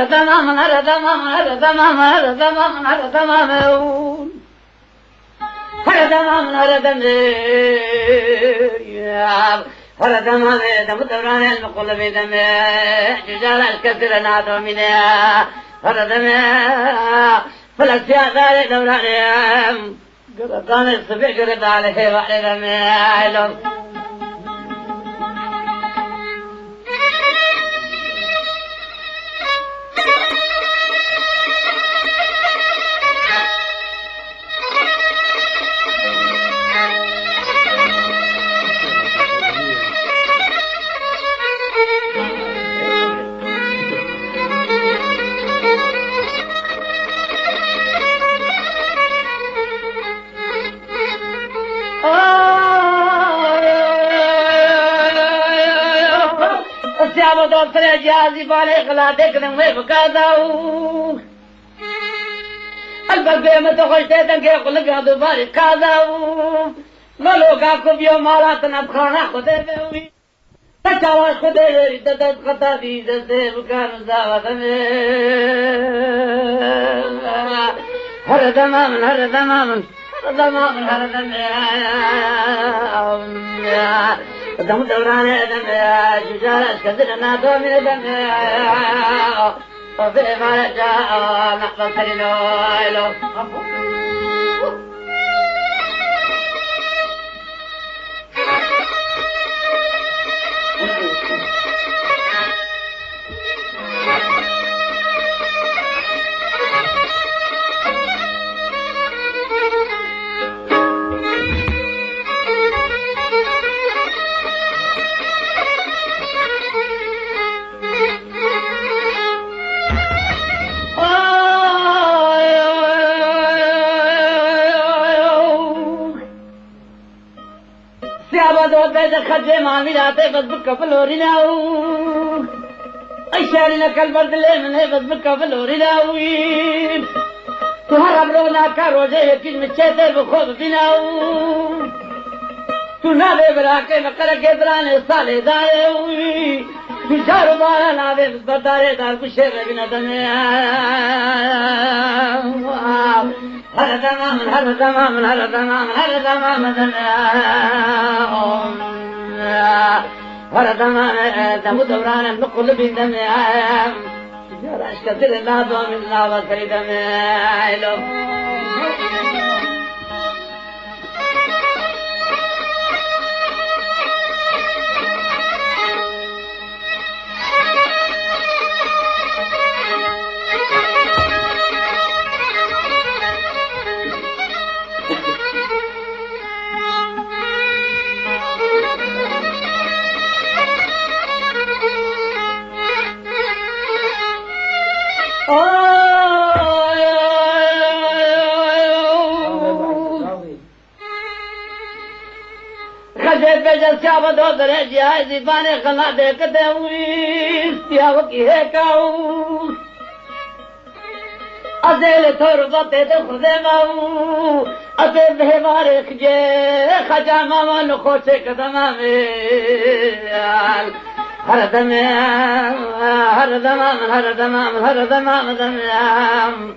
هر تمام هر تمام هر تمام هر تمام هر تمام هر تمام هر تمام هر تمام دم دوران المقلب دم جزال الكثير نادو منها هر تمام فلك يا دار دوران قرطان الصبح قرط عليه وعلى دم سیابو دوستر جازی بالے خلا دیکھنے میں بکاداؤں البته میں تو خوش دیتا کہ قلقہ دوبارے کاداؤں ملوکا کو بیو مالا تنب کھانا خودے میں ہوئی تچاواش خودے میری تدت خطا دیزت سے بکان زاوت میں ہر دمامن ہر دمامن هر دمامن هر دمامن دم دوران دم جزارة كذلنا دومين دم وفي ما جاء نحن سرينو خجے مامی راتے بس بکفل ہو رہی ناؤ اشاری نکل بدلے منے بس بکفل ہو رہی ناؤ تمہارا برونا کا روزے یقین میں چیتے بخوب بناؤ تو نہ بے برا کے مکر کے برانے سالے دارے ہوئی بچارو بارا ناوے بدارے دار کشے میں بنا دنے هر تمام هر تمام هر تمام هر تمام هر تمام دم دوران النقل بدم جراش كثير لا دوم الله وكري دم سیاب دو درے جائے زبانے خلا دیکھتے ہوئی سیاب کی ہے کاؤ ازیل تھور باتے دے خودے ماؤ ازے بہوارے خجے خجا ماما نخوشے قدمہ میں ہر دمام ہر دمام ہر دمام ہر دمام دمام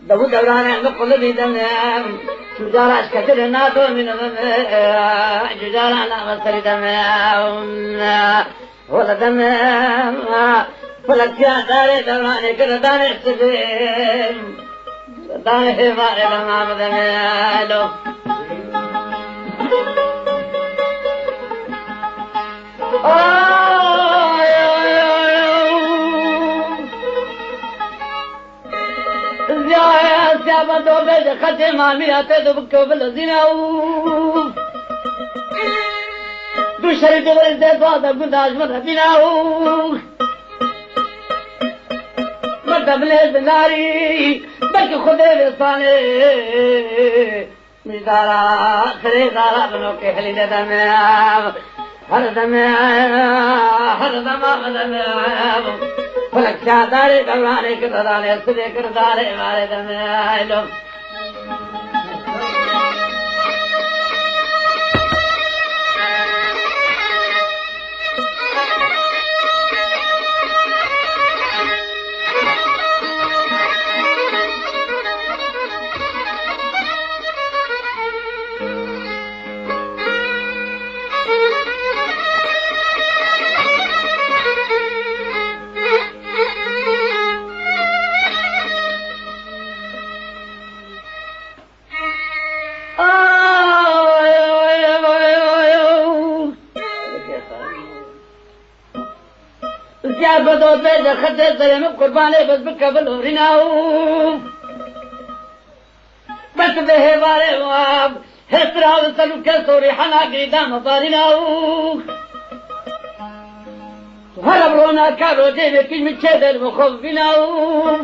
دو دوران نقل دمام جزاراش كثير نادو من جزارانا مصر دمام ولا دمام فلك يا داري دوراني كرداني احتدين داني حماري دمام دمالو سیابا دو بیج خطے مامی آتے دو بکو بلزیناؤ دو شریف ورز دے دوادا گنداز مرحبیناؤ مردم لیز بناری بلکہ خودے رسانے مجدارا خریدارا بنو کے حلی دمام ہر دمام ہر دمام دمام فلک شادارے دورانِ کردارے سدے کردارے مارے دمائلو بيد خد الزلمة قرباني بس بكفل ورناو بس به باري واب هستراو سلوك سوري حنا قريدا مبارناو هربرونا كارو جيبه كي متشدر وخوف بناو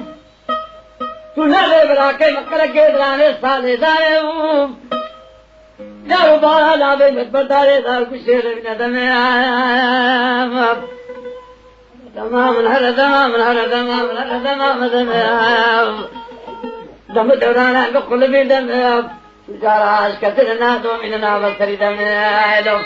تنادي براكي مكرك دراني سالي دارو دارو بارا لابي متبرداري دار كشير من دمي تمام هذا تمام هذا تمام هذا تمام دم دورانا بكل بيدم جاراش كثرنا دومنا بسري دم